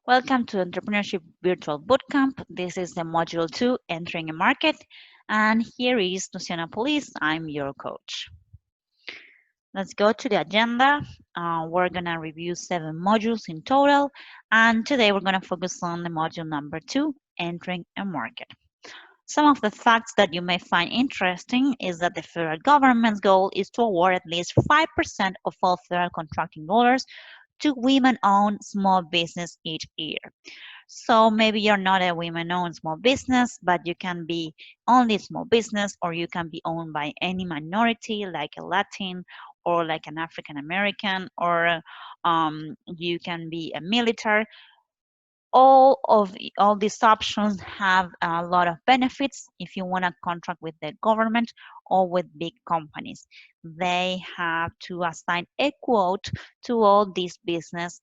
Welcome to Entrepreneurship Virtual Bootcamp. This is the Module 2, Entering a Market. And here is Luciana Paulise. I'm your coach. Let's go to the agenda. We're going to review 7 modules in total. And today we're going to focus on the module number 2, Entering a Market. Some of the facts that you may find interesting is that the federal government's goal is to award at least 5% of all federal contracting dollars to women-owned small business each year. So maybe you're not a women-owned small business, but you can be only a small business, or you can be owned by any minority, like a Latin or like an African American, or you can be a military. All these options have a lot of benefits if you want to contract with the government or with big companies. They have to assign a quote to all these business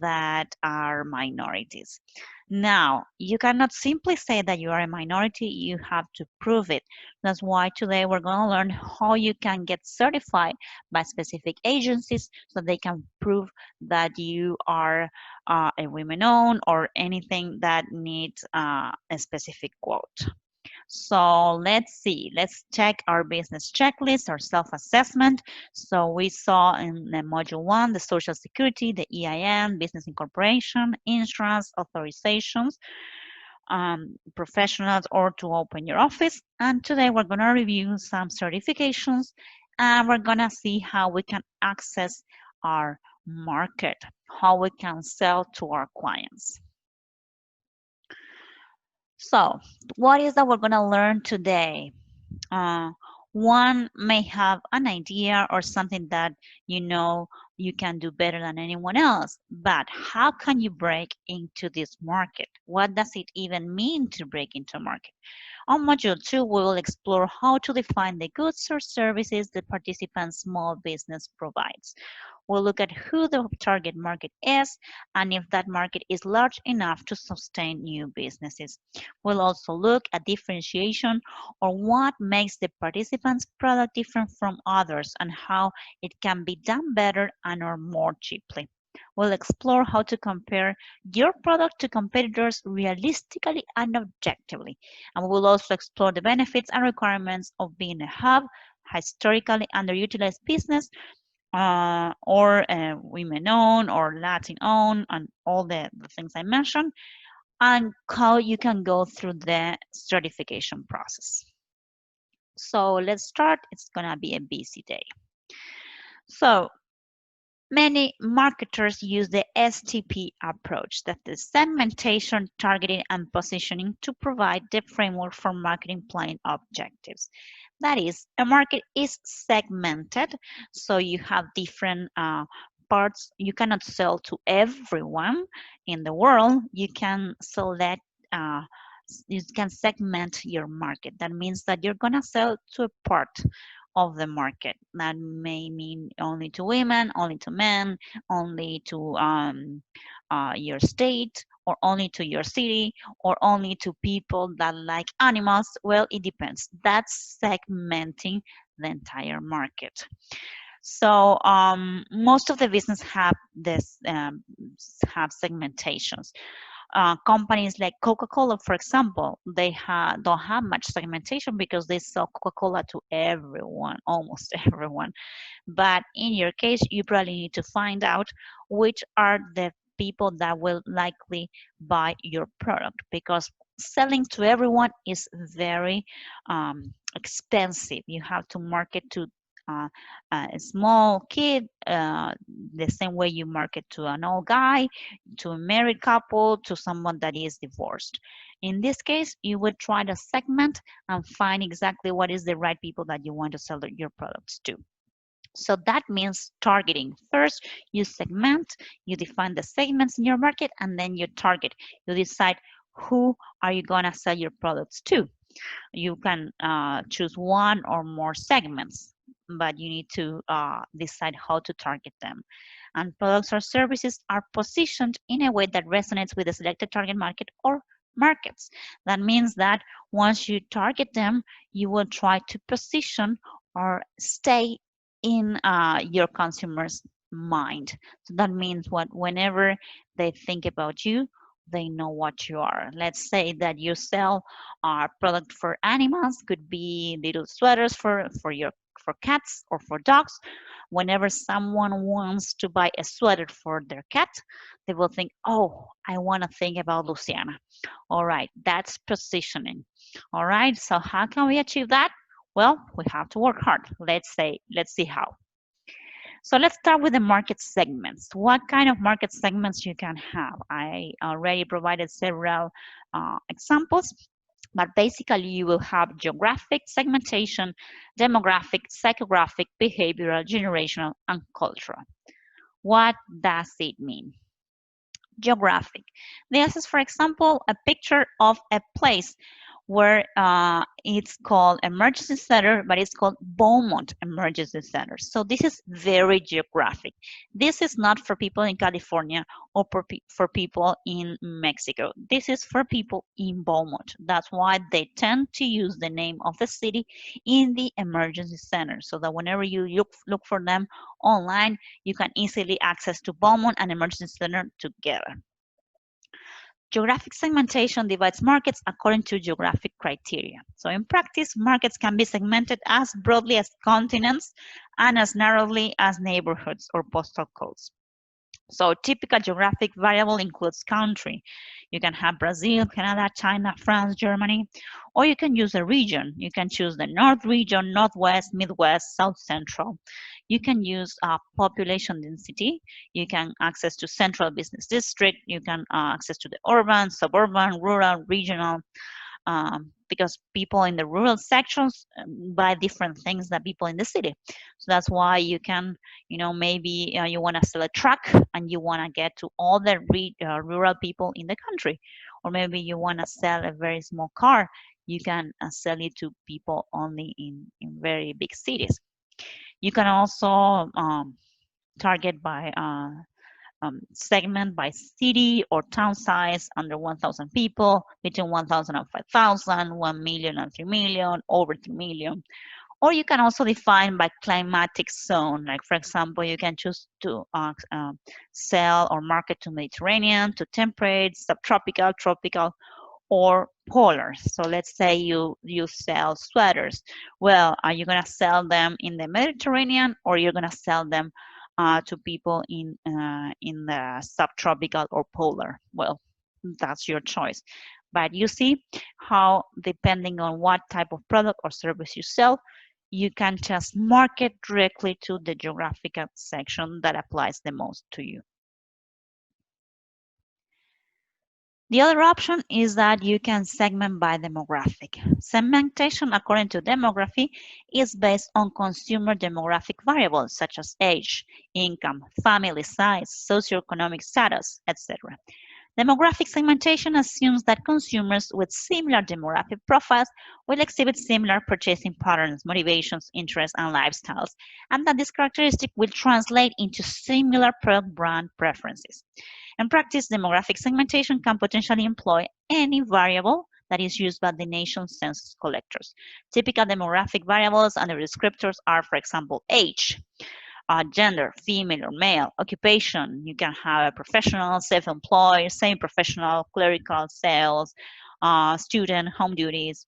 that are minorities. Now, you cannot simply say that you are a minority, you have to prove it. That's why today we're going to learn how you can get certified by specific agencies so they can prove that you are a women-owned or anything that needs a specific quote. So let's see, let's check our business checklist, our self-assessment. So we saw in the module 1, the social security, the EIN, business incorporation, insurance, authorizations, professionals, or to open your office. And today we're going to review some certifications, and we're going to see how we can access our market, how we can sell to our clients. So, what is that we're going to learn today? One may have an idea or something that you know you can do better than anyone else, but how can you break into this market? What does it even mean to break into a market? On Module 2, we will explore how to define the goods or services the participant's small business provides. We'll look at who the target market is and if that market is large enough to sustain new businesses. We'll also look at differentiation, or what makes the participant's product different from others and how it can be done better and or more cheaply. We'll explore how to compare your product to competitors realistically and objectively. And we will also explore the benefits and requirements of being a hub, historically underutilized business, or women-owned or Latin-owned, and all the things I mentioned, and how you can go through the certification process. So let's start. It's gonna be a busy day. So many marketers use the STP approach, that is segmentation, targeting, and positioning, to provide the framework for marketing plan objectives. That is, a market is segmented, so you have different parts. You cannot sell to everyone in the world. You can select you can segment your market. That means that you're gonna sell to a part of the market. That may mean only to women, only to men, only to your state, or only to your city, or only to people that like animals. Well, it depends. That's segmenting the entire market. So most of the business have this have segmentations. Companies like Coca-Cola, for example, they don't have much segmentation because they sell Coca-Cola to everyone, almost everyone. But in your case, you probably need to find out which are the people that will likely buy your product, because selling to everyone is very expensive. You have to market to uh, a small kid the same way you market to an old guy, to a married couple, to someone that is divorced. In this case, you would try to segment and find exactly what is the right people that you want to sell your products to. So that means targeting. First, you segment, you define the segments in your market, and then you target. You decide who are you going to sell your products to. You can choose one or more segments, but you need to decide how to target them. And products or services are positioned in a way that resonates with the selected target market or markets. That means that once you target them, you will try to position or stay in your consumers' mind. So that means what whenever they think about you, they know what you are. Let's say that you sell a product for animals, could be little sweaters for cats or for dogs. Whenever someone wants to buy a sweater for their cat, they will think, oh, I want to think about Luciana. All right, that's positioning. All right, so how can we achieve that? Well, we have to work hard. Let's see how. So let's start with the market segments. What kind of market segments you can have? I already provided several examples, but basically you will have geographic segmentation, demographic, psychographic, behavioral, generational, and cultural. What does it mean? Geographic. This is, for example, a picture of a place where it's called emergency center, but it's called Beaumont Emergency Center. So this is very geographic. This is not for people in California or for people in Mexico. This is for people in Beaumont. That's why they tend to use the name of the city in the emergency center, so that whenever you look for them online, you can easily access to Beaumont and emergency center together. Geographic segmentation divides markets according to geographic criteria. So in practice, markets can be segmented as broadly as continents and as narrowly as neighborhoods or postal codes. So typical geographic variable includes country. You can have Brazil, Canada, China, France, Germany, or you can use a region. You can choose the North region, Northwest, Midwest, South Central. You can use population density. You can access to central business district. You can access to the urban, suburban, rural, regional, because people in the rural sections buy different things than people in the city. So that's why you can, maybe you want to sell a truck and you want to get to all the rural people in the country. Or maybe you want to sell a very small car. You can sell it to people only in very big cities. You can also target by segment by city or town size, under 1,000 people, between 1,000 and 5,000, 1 million and 3 million, over 3 million. Or you can also define by climatic zone. Like, for example, you can choose to sell or market to Mediterranean, to temperate, subtropical, tropical, or polar. So let's say you sell sweaters. Well, are you going to sell them in the Mediterranean, or you're going to sell them to people in the subtropical or polar? Well, that's your choice. But you see how, depending on what type of product or service you sell, you can just market directly to the geographical section that applies the most to you. The other option is that you can segment by demographic. Segmentation according to demography is based on consumer demographic variables such as age, income, family size, socioeconomic status, etc. Demographic segmentation assumes that consumers with similar demographic profiles will exhibit similar purchasing patterns, motivations, interests, and lifestyles, and that this characteristic will translate into similar product brand preferences. In practice, demographic segmentation can potentially employ any variable that is used by the nation's census collectors. Typical demographic variables and their descriptors are, for example, age, gender, female or male, occupation. You can have a professional, self-employed, semi-professional, clerical, sales, student, home duties.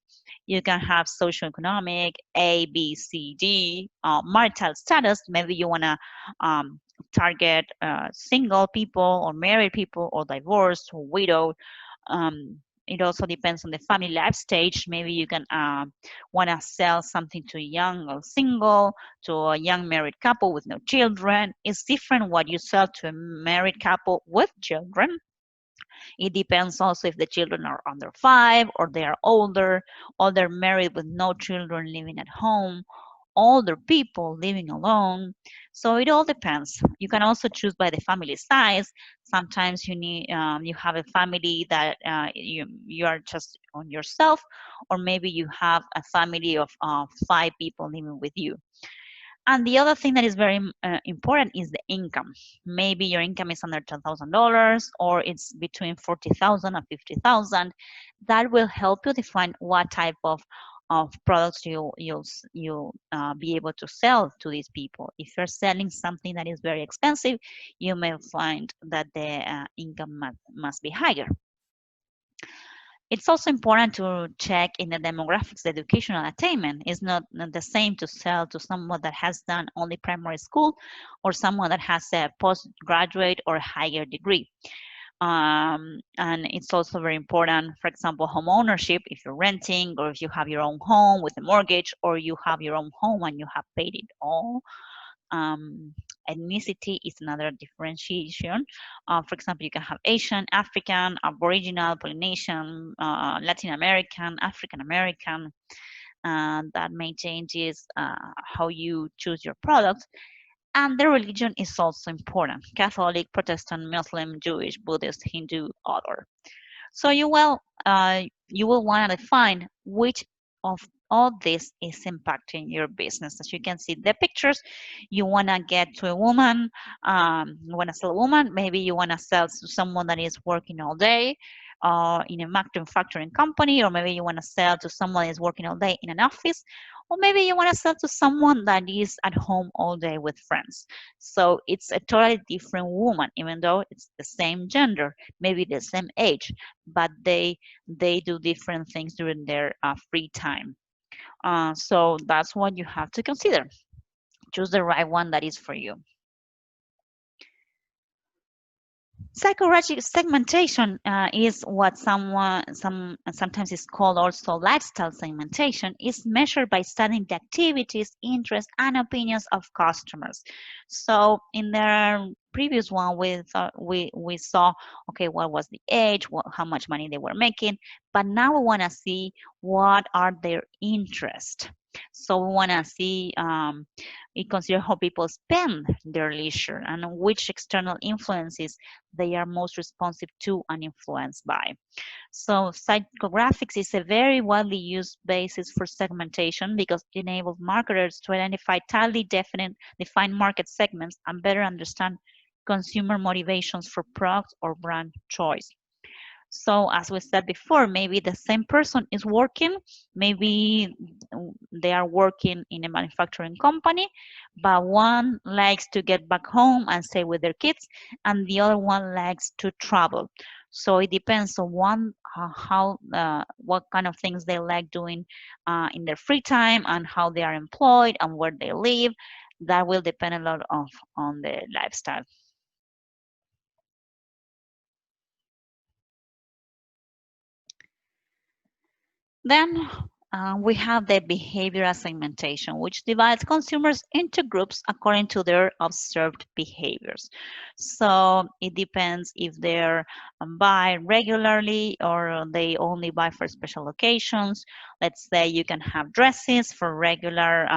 You can have socioeconomic, A, B, C, D, marital status. Maybe you want to target single people or married people or divorced or widowed. It also depends on the family life stage. Maybe you can want to sell something to a young or single, to a young married couple with no children. It's different what you sell to a married couple with children. It depends also if the children are under 5 or they are older, or they're married with no children living at home, older people living alone. So it all depends. You can also choose by the family size. Sometimes you need you have a family that you are just on yourself, or maybe you have a family of 5 people living with you. And the other thing that is very important is the income. Maybe your income is under $10,000, or it's between 40,000 and 50,000. That will help you define what type of of products you'll be able to sell to these people. If you're selling something that is very expensive, you may find that the income must be higher. It's also important to check in the demographics, the educational attainment. It's not the same to sell to someone that has done only primary school or someone that has a postgraduate or higher degree. And it's also very important, for example, home ownership, if you're renting or if you have your own home with a mortgage or you have your own home and you have paid it all. Ethnicity is another differentiation. For example, you can have Asian, African, Aboriginal, Polynesian, Latin American, African American. That may change how you choose your products. And the religion is also important: Catholic, Protestant, Muslim, Jewish, Buddhist, Hindu, other. So you will want to define which of all this is impacting your business. As you can see the pictures, you want to get to a woman, you want to sell a woman, maybe you want to sell to someone that is working all day in a manufacturing company, or maybe you want to sell to someone that is working all day in an office, or maybe you want to sell to someone that is at home all day with friends. So it's a totally different woman, even though it's the same gender, maybe the same age, but they do different things during their free time. So that's what you have to consider. Choose the right one that is for you. Psychographic segmentation is what sometimes is called also lifestyle segmentation. Is measured by studying the activities, interests, and opinions of customers. So in the previous one, we saw, okay, what was the age, how much money they were making, but now we want to see what are their interests. So we want to see, consider how people spend their leisure and which external influences they are most responsive to and influenced by. So psychographics is a very widely used basis for segmentation because it enables marketers to identify tightly defined market segments and better understand consumer motivations for product or brand choice. So as we said before, maybe the same person is working, maybe they are working in a manufacturing company, but one likes to get back home and stay with their kids, and the other one likes to travel. So it depends on what kind of things they like doing in their free time and how they are employed and where they live. That will depend a lot on the lifestyle. Then we have the behavioral segmentation, which divides consumers into groups according to their observed behaviors. So it depends if they're buy regularly or they only buy for special occasions. Let's say you can have dresses for regular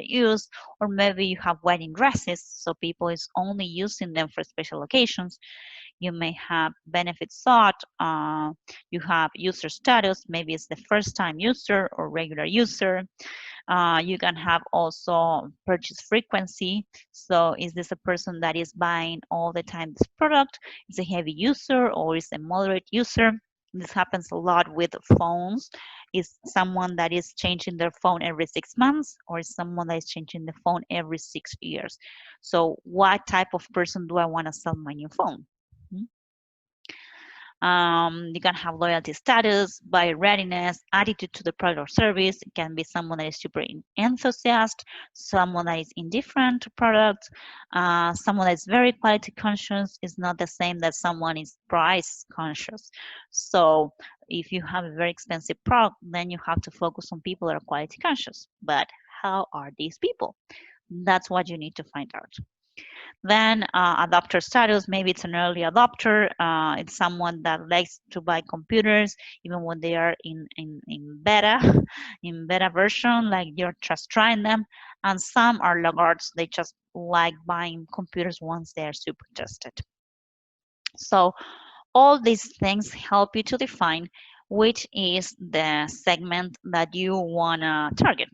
use, or maybe you have wedding dresses, so people is only using them for special occasions. You may have benefits sought, you have user status, maybe it's the first time user or regular user. You can have also purchase frequency. So is this a person that is buying all the time this product? Is a heavy user or is a moderate user? This happens a lot with phones. Is someone that is changing their phone every 6 months, or is someone that is changing the phone every 6 years? So what type of person do I want to sell my new phone? You can have loyalty status, buyer readiness, attitude to the product or service. It can be someone that is super enthusiastic, someone that is indifferent to products, someone that is very quality conscious is not the same that someone is price conscious. So if you have a very expensive product, then you have to focus on people that are quality conscious. But how are these people? That's what you need to find out. Then adopter status, maybe it's an early adopter. It's someone that likes to buy computers even when they are in beta, in beta version, like you're just trying them. And some are laggards, they just like buying computers once they're super tested. So all these things help you to define which is the segment that you want to target.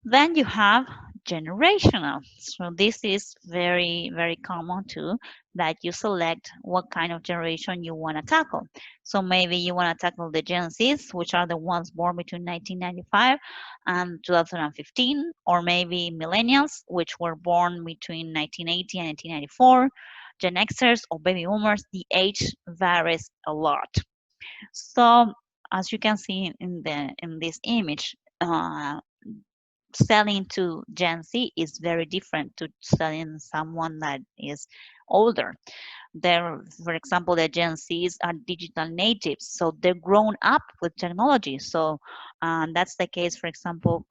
Then you have generational. So this is very, very common too, that you select what kind of generation you want to tackle. So maybe you want to tackle the Gen Zs, which are the ones born between 1995 and 2015, or maybe millennials, which were born between 1980 and 1994, Gen Xers or baby boomers. The age varies a lot. So as you can see in this image, selling to Gen Z is very different to selling someone that is older. There, for example, the Gen Zs are digital natives, so they're grown up with technology. So that's the case, for example,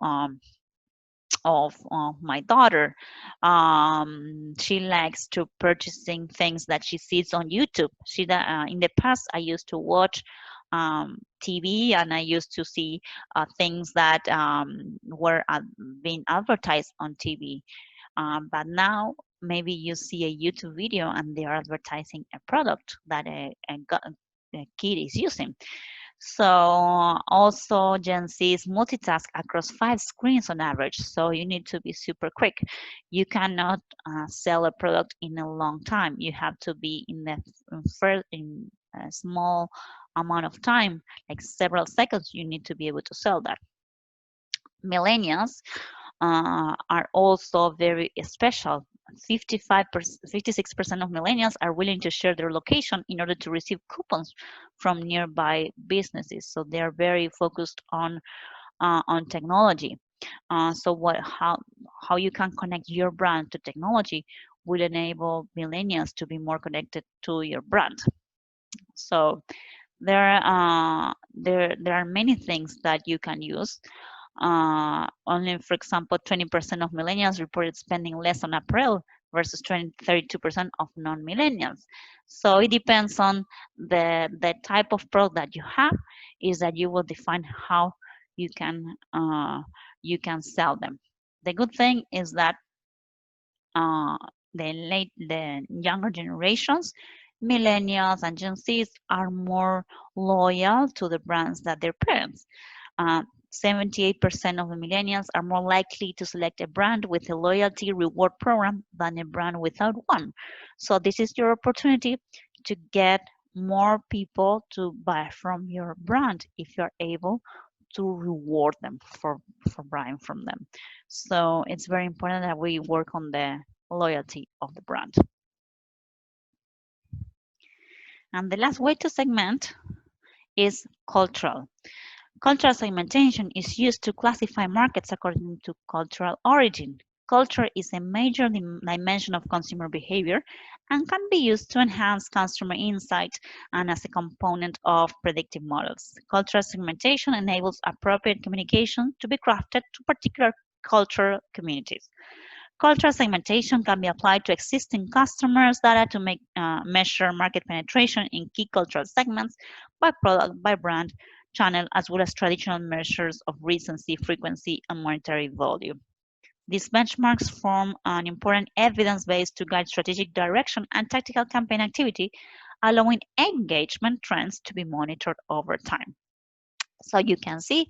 of my daughter. She likes to purchasing things that she sees on YouTube. In the past, I used to watch TV, and I used to see things that were being advertised on TV. But now maybe you see a YouTube video and they are advertising a product that a kid is using. So also Gen Zs multitask across 5 screens on average. So you need to be super quick. You cannot sell a product in a long time. You have to be in the first in a small amount of time, like several seconds. You need to be able to sell that. Millennials are also very special. 56% of millennials are willing to share their location in order to receive coupons from nearby businesses. So they are very focused on technology. So how you can connect your brand to technology will enable millennials to be more connected to your brand. So there are many things that you can use. Only, for example, 20% of millennials reported spending less on apparel versus 32% of non-millennials. So it depends on the type of product that you have, is that you will define how you can sell them. The good thing is that uh, the younger generations, millennials and Gen Zs, are more loyal to the brands that their parents. Uh, 78% of the millennials are more likely to select a brand with a loyalty reward program than a brand without one. So this is your opportunity to get more people to buy from your brand if you're able to reward them for buying from them. So it's very important that we work on the loyalty of the brand. And the last way to segment is cultural. Cultural segmentation is used to classify markets according to cultural origin. Culture is a major dimension of consumer behavior and can be used to enhance customer insight and as a component of predictive models. Cultural segmentation enables appropriate communication to be crafted to particular cultural communities. Cultural segmentation can be applied to existing customers' data to measure market penetration in key cultural segments by product, by brand, channel, as well as traditional measures of recency, frequency, and monetary value. These benchmarks form an important evidence base to guide strategic direction and tactical campaign activity, allowing engagement trends to be monitored over time. So you can see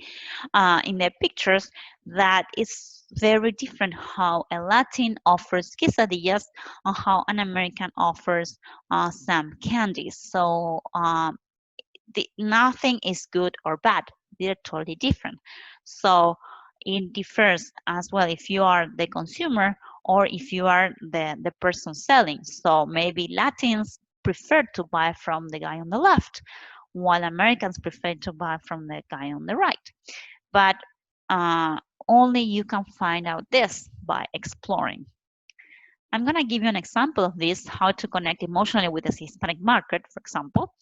in the pictures that it's very different how a Latin offers quesadillas and how an American offers some candies. So nothing is good or bad. They're totally different. So it differs as well if you are the consumer or if you are the person selling. So maybe Latins prefer to buy from the guy on the left, while Americans prefer to buy from the guy on the right. But only you can find out this by exploring. I'm going to give you an example of this, how to connect emotionally with the Hispanic market, for example.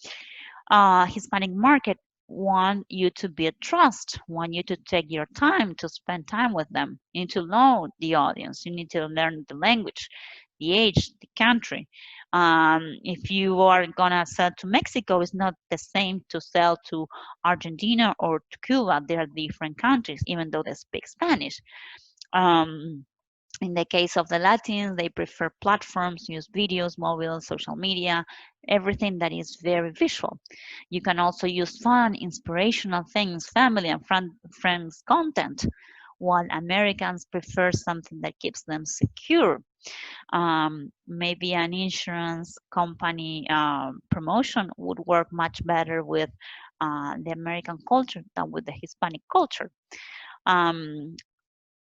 Hispanic market want you to build trust, want you to take your time to spend time with them. You need to know the audience. You need to learn the language, the age, the country. If you are gonna sell to Mexico, it's not the same to sell to Argentina or to Cuba. They are different countries, even though they speak Spanish. In the case of the Latins, they prefer platforms, use videos, mobile, social media, everything that is very visual. You can also use fun, inspirational things, family and friends content, while Americans prefer something that keeps them secure. Maybe an insurance company promotion would work much better with the American culture than with the Hispanic culture. Um,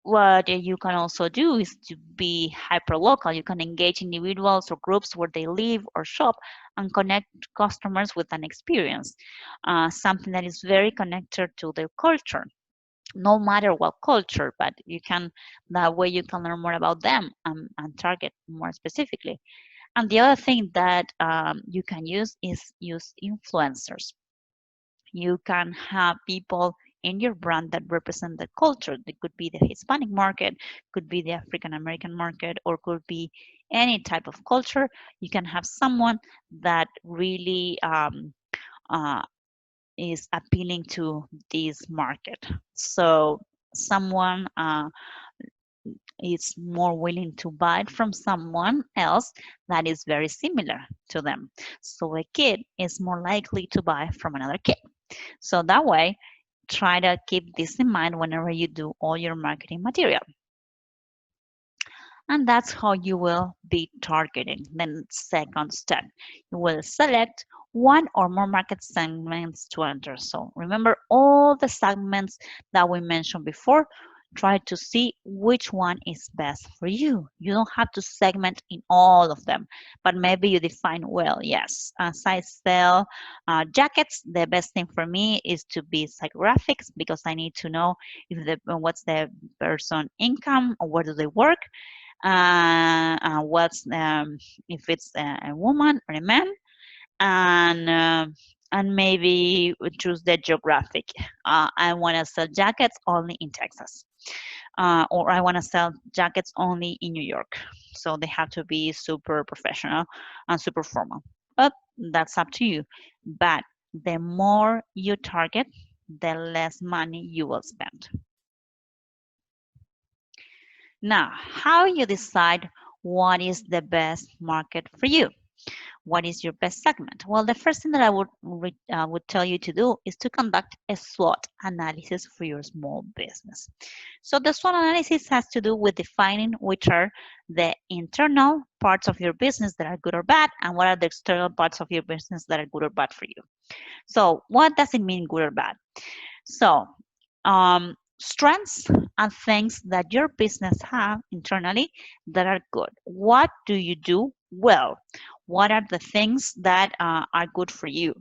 what you can also do is to be hyper local. You can engage individuals or groups where they live or shop and connect customers with an experience, something that is very connected to their culture, no matter what culture, but you can, that way you can learn more about them and target more specifically. And the other thing that you can use is use influencers. You can have people in your brand that represent the culture. It could be the Hispanic market, could be the African American market, or could be any type of culture. You can have someone that really uh, is appealing to this market. So someone is more willing to buy it from someone else that is very similar to them. So a kid is more likely to buy from another kid. So that way, try to keep this in mind whenever you do all your marketing material. And that's how you will be targeting. Then second step, you will select one or more market segments to enter. So remember all the segments that we mentioned before. Try to see which one is best for you. You don't have to segment in all of them, but maybe you define, well, yes, as I sell jackets, the best thing for me is to be psychographics because I need to know if what's the person income or where do they work, what's if it's a woman or a man, and maybe choose the geographic. I want to sell jackets only in Texas, or I want to sell jackets only in New York. So they have to be super professional and super formal. But that's up to you. But the more you target, the less money you will spend. Now, how you decide what is the best market for you? What is your best segment? Well, the first thing that I would tell you to do is to conduct a SWOT analysis for your small business. So the SWOT analysis has to do with defining which are the internal parts of your business that are good or bad, and what are the external parts of your business that are good or bad for you. So what does it mean good or bad? So strengths and things that your business have internally that are good. What do you do well? What are the things that are good for you?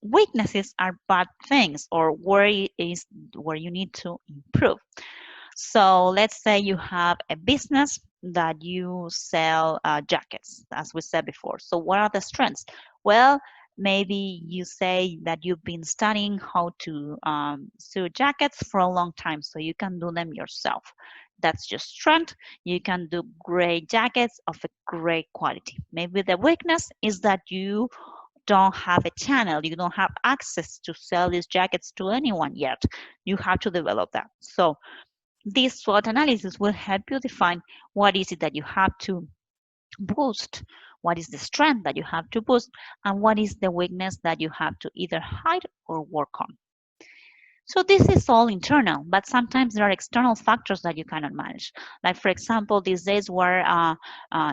Weaknesses are bad things, or where you need to improve. So let's say you have a business that you sell jackets, as we said before. So what are the strengths? Well, maybe you say that you've been studying how to sew jackets for a long time, so you can do them yourself. That's your strength. You can do great jackets of a great quality. Maybe the weakness is that you don't have a channel. You don't have access to sell these jackets to anyone yet. You have to develop that. So this SWOT analysis will help you define what is it that you have to boost, what is the strength that you have to boost, and what is the weakness that you have to either hide or work on. So this is all internal, but sometimes there are external factors that you cannot manage. Like for example, these days where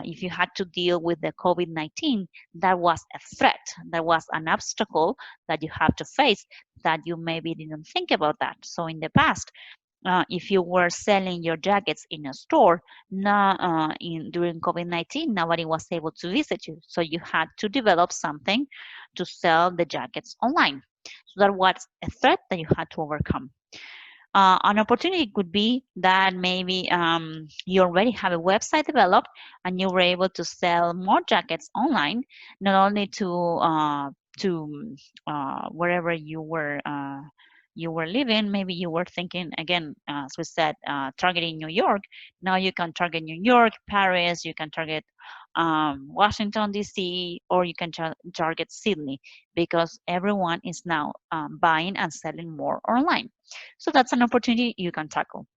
if you had to deal with the COVID-19, that was a threat, that was an obstacle that you have to face that you maybe didn't think about that. So in the past, if you were selling your jackets in a store, during COVID-19, nobody was able to visit you. So you had to develop something to sell the jackets online. So that was a threat that you had to overcome. An opportunity could be that maybe you already have a website developed and you were able to sell more jackets online, not only to wherever you were living. Maybe you were thinking, again, as we said, targeting New York. Now you can target New York, Paris, you can target Washington, D.C., or you can target Sydney, because everyone is now buying and selling more online. So that's an opportunity you can tackle.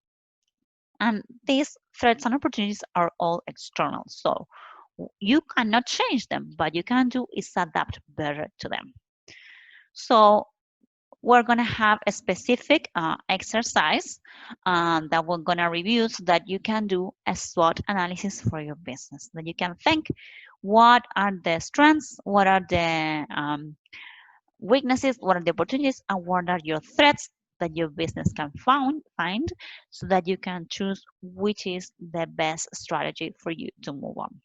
And these threats and opportunities are all external. So you cannot change them, but you can do is adapt better to them. So we're going to have a specific exercise that we're going to review so that you can do a SWOT analysis for your business. That you can think what are the strengths, what are the weaknesses, what are the opportunities, and what are your threats that your business can find so that you can choose which is the best strategy for you to move on.